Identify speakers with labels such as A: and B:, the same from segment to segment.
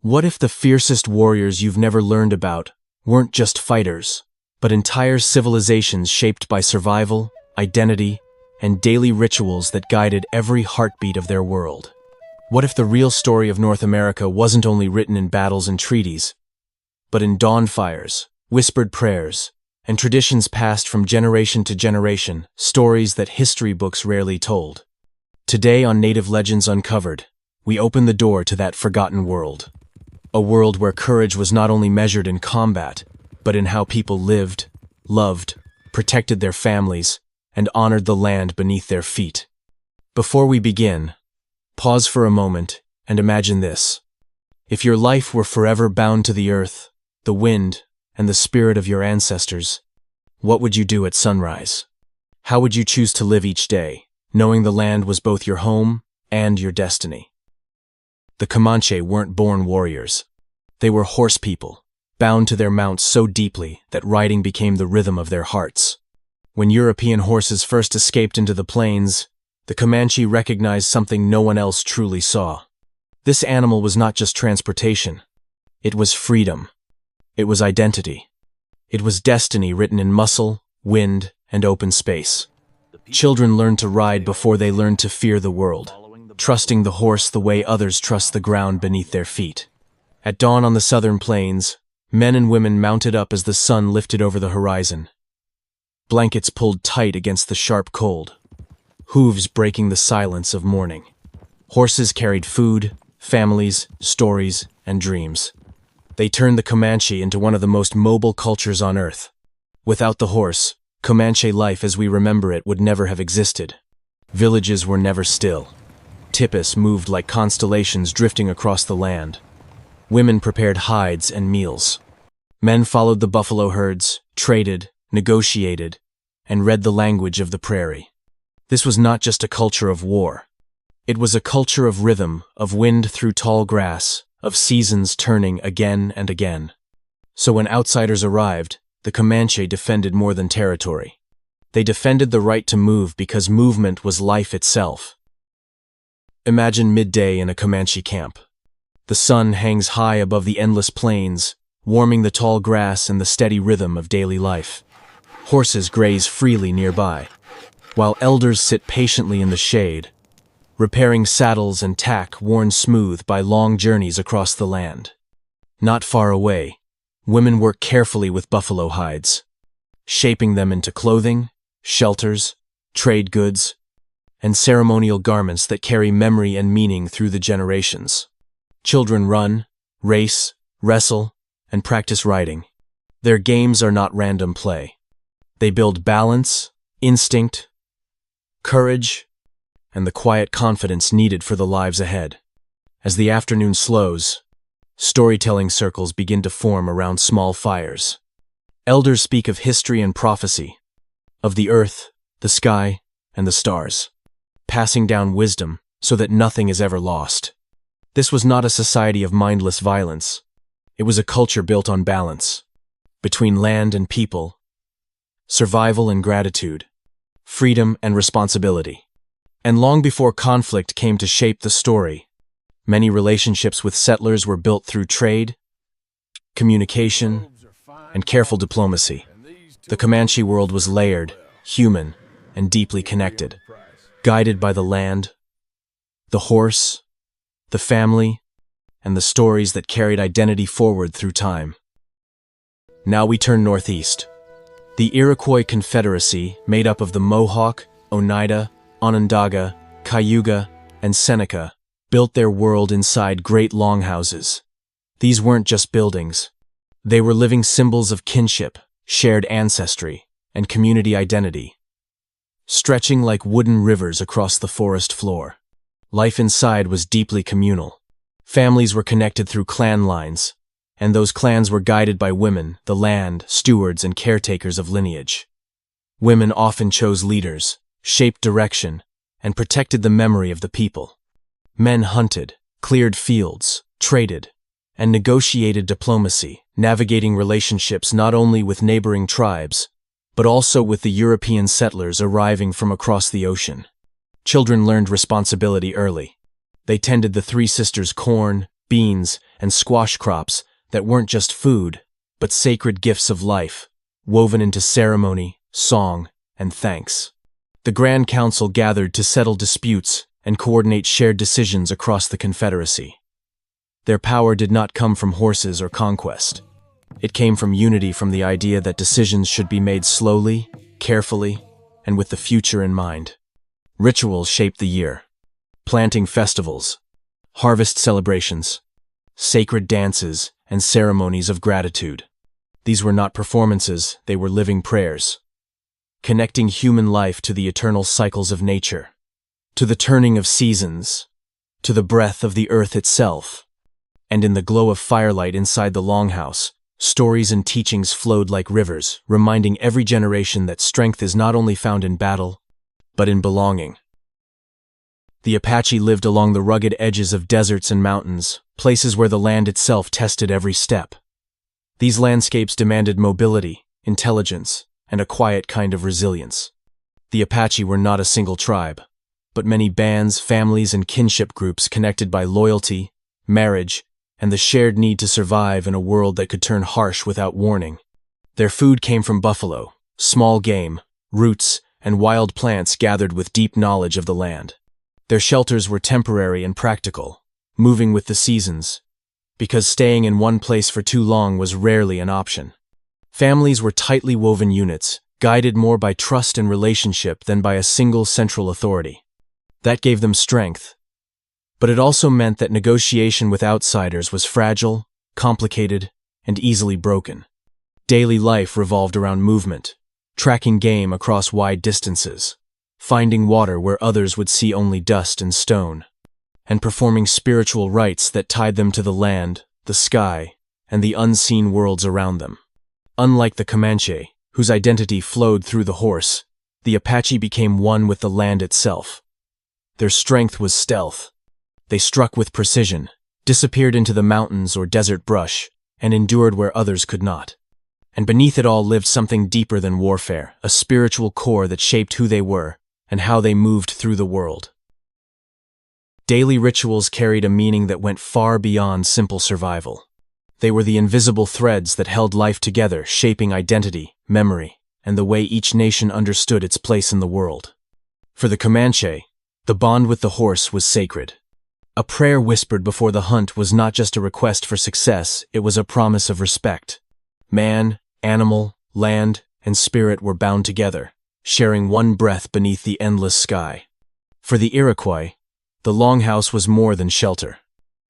A: What if the fiercest warriors you've never learned about weren't just fighters, but entire civilizations shaped by survival, identity, and daily rituals that guided every heartbeat of their world? What if the real story of North America wasn't only written in battles and treaties, but in dawn fires, whispered prayers, and traditions passed from generation to generation, stories that history books rarely told? Today on Native Legends Uncovered, we open the door to that forgotten world. A world where courage was not only measured in combat, but in how people lived, loved, protected their families, and honored the land beneath their feet. Before we begin, pause for a moment and imagine this. If your life were forever bound to the earth, the wind, and the spirit of your ancestors, what would you do at sunrise? How would you choose to live each day, knowing the land was both your home and your destiny? The Comanche weren't born warriors. They were horse people, bound to their mounts so deeply that riding became the rhythm of their hearts. When European horses first escaped into the plains, the Comanche recognized something no one else truly saw. This animal was not just transportation. It was freedom. It was identity. It was destiny written in muscle, wind, and open space. Children learned to ride before they learned to fear the world, trusting the horse the way others trust the ground beneath their feet. At dawn on the southern plains, men and women mounted up as the sun lifted over the horizon. Blankets pulled tight against the sharp cold, hooves breaking the silence of morning. Horses carried food, families, stories, and dreams. They turned the Comanche into one of the most mobile cultures on Earth. Without the horse, Comanche life as we remember it would never have existed. Villages were never still. Tipis moved like constellations drifting across the land. Women prepared hides and meals. Men followed the buffalo herds, traded, negotiated, and read the language of the prairie. This was not just a culture of war. It was a culture of rhythm, of wind through tall grass, of seasons turning again and again. So when outsiders arrived, the Comanche defended more than territory. They defended the right to move because movement was life itself. Imagine midday in a Comanche camp. The sun hangs high above the endless plains, warming the tall grass and the steady rhythm of daily life. Horses graze freely nearby, while elders sit patiently in the shade, repairing saddles and tack worn smooth by long journeys across the land. Not far away, women work carefully with buffalo hides, shaping them into clothing, shelters, trade goods, and ceremonial garments that carry memory and meaning through the generations. Children run, race, wrestle, and practice riding. Their games are not random play. They build balance, instinct, courage, and the quiet confidence needed for the lives ahead. As the afternoon slows, storytelling circles begin to form around small fires. Elders speak of history and prophecy, of the earth, the sky, and the stars, passing down wisdom so that nothing is ever lost. This was not a society of mindless violence. It was a culture built on balance, between land and people, survival and gratitude, freedom and responsibility. And long before conflict came to shape the story, many relationships with settlers were built through trade, communication, and careful diplomacy. The Comanche world was layered, human, and deeply connected, guided by the land, the horse, the family, and the stories that carried identity forward through time. Now we turn northeast. The Iroquois Confederacy, made up of the Mohawk, Oneida, Onondaga, Cayuga, and Seneca, built their world inside great longhouses. These weren't just buildings. They were living symbols of kinship, shared ancestry, and community identity, stretching like wooden rivers across the forest floor. Life inside was deeply communal. Families were connected through clan lines, and those clans were guided by women, the land, stewards, and caretakers of lineage. Women often chose leaders, shaped direction, and protected the memory of the people. Men hunted, cleared fields, traded, and negotiated diplomacy, navigating relationships not only with neighboring tribes, but also with the European settlers arriving from across the ocean. Children learned responsibility early. They tended the three sisters' corn, beans, and squash crops that weren't just food, but sacred gifts of life, woven into ceremony, song, and thanks. The Grand Council gathered to settle disputes and coordinate shared decisions across the Confederacy. Their power did not come from horses or conquest. It came from unity, from the idea that decisions should be made slowly, carefully, and with the future in mind. Rituals shaped the year. Planting festivals, harvest celebrations, sacred dances, and ceremonies of gratitude. These were not performances, they were living prayers, connecting human life to the eternal cycles of nature, to the turning of seasons, to the breath of the earth itself. And in the glow of firelight inside the longhouse, stories and teachings flowed like rivers, reminding every generation that strength is not only found in battle, but in belonging. The Apache lived along the rugged edges of deserts and mountains, places where the land itself tested every step. These landscapes demanded mobility, intelligence, and a quiet kind of resilience. The Apache were not a single tribe, but many bands, families, and kinship groups connected by loyalty, marriage, and the shared need to survive in a world that could turn harsh without warning. Their food came from buffalo, small game, roots, and wild plants gathered with deep knowledge of the land. Their shelters were temporary and practical, moving with the seasons, because staying in one place for too long was rarely an option. Families were tightly woven units, guided more by trust and relationship than by a single central authority. That gave them strength. But it also meant that negotiation with outsiders was fragile, complicated, and easily broken. Daily life revolved around movement, tracking game across wide distances, finding water where others would see only dust and stone, and performing spiritual rites that tied them to the land, the sky, and the unseen worlds around them. Unlike the Comanche, whose identity flowed through the horse, the Apache became one with the land itself. Their strength was stealth. They struck with precision, disappeared into the mountains or desert brush, and endured where others could not. And beneath it all lived something deeper than warfare, a spiritual core that shaped who they were and how they moved through the world. Daily rituals carried a meaning that went far beyond simple survival. They were the invisible threads that held life together, shaping identity, memory, and the way each nation understood its place in the world. For the Comanche, the bond with the horse was sacred. A prayer whispered before the hunt was not just a request for success, it was a promise of respect. Man, animal, land, and spirit were bound together, sharing one breath beneath the endless sky. For the Iroquois, the longhouse was more than shelter.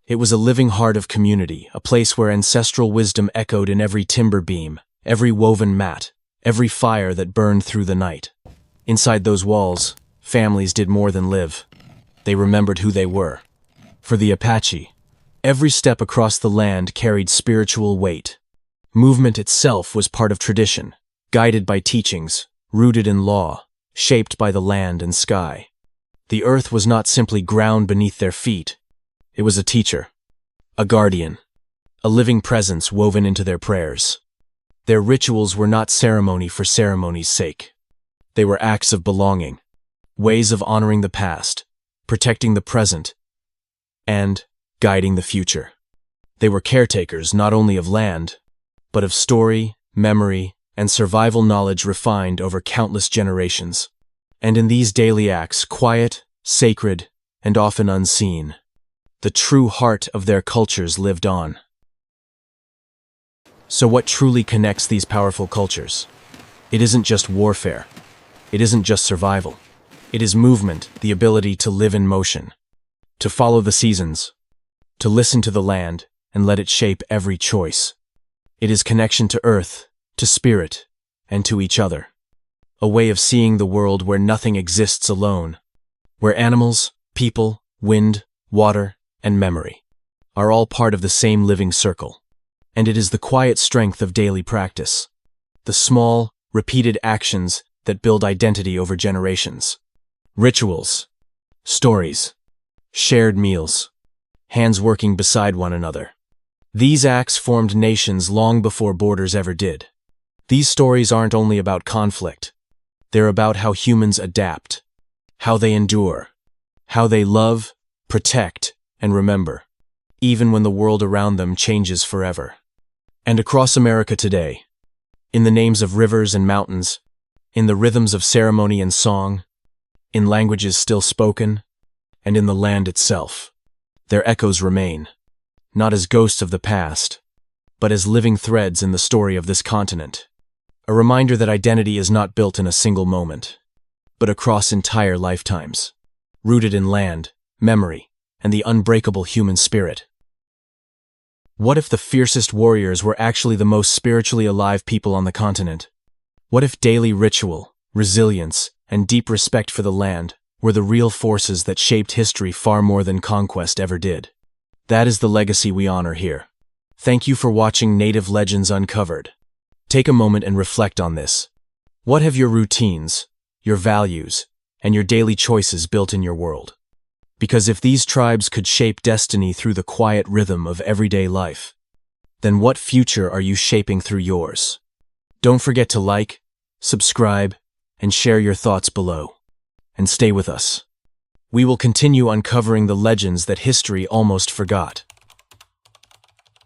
A: It was a living heart of community, a place where ancestral wisdom echoed in every timber beam, every woven mat, every fire that burned through the night. Inside those walls, families did more than live. They remembered who they were. For the Apache, every step across the land carried spiritual weight. Movement itself was part of tradition, guided by teachings, rooted in law, shaped by the land and sky. The earth was not simply ground beneath their feet. It was a teacher, a guardian, a living presence woven into their prayers. Their rituals were not ceremony for ceremony's sake. They were acts of belonging, ways of honoring the past, protecting the present, and guiding the future. They were caretakers not only of land, but of story, memory, and survival knowledge refined over countless generations. And in these daily acts, quiet, sacred, and often unseen, the true heart of their cultures lived on. So what truly connects these powerful cultures? It isn't just warfare. It isn't just survival. It is movement, the ability to live in motion, to follow the seasons, to listen to the land and let it shape every choice. It is connection to earth, to spirit, and to each other. A way of seeing the world where nothing exists alone, where animals, people, wind, water, and memory are all part of the same living circle. And it is the quiet strength of daily practice, the small, repeated actions that build identity over generations. Rituals, stories, shared meals, hands working beside one another. These acts formed nations long before borders ever did. These stories aren't only about conflict. They're about how humans adapt, how they endure, how they love, protect, and remember. even when the world around them changes forever. And across America today, in the names of rivers and mountains, in the rhythms of ceremony and song, in languages still spoken, and in the land itself, their echoes remain, not as ghosts of the past, but as living threads in the story of this continent. A reminder that identity is not built in a single moment, but across entire lifetimes, rooted in land, memory, and the unbreakable human spirit. What if the fiercest warriors were actually the most spiritually alive people on the continent? What if daily ritual, resilience, and deep respect for the land were the real forces that shaped history far more than conquest ever did? That is the legacy we honor here. Thank you for watching Native Legends Uncovered. Take a moment and reflect on this. What have your routines, your values, and your daily choices built in your world? Because if these tribes could shape destiny through the quiet rhythm of everyday life, then what future are you shaping through yours? Don't forget to like, subscribe, and share your thoughts below. And stay with us. We will continue uncovering the legends that history almost forgot.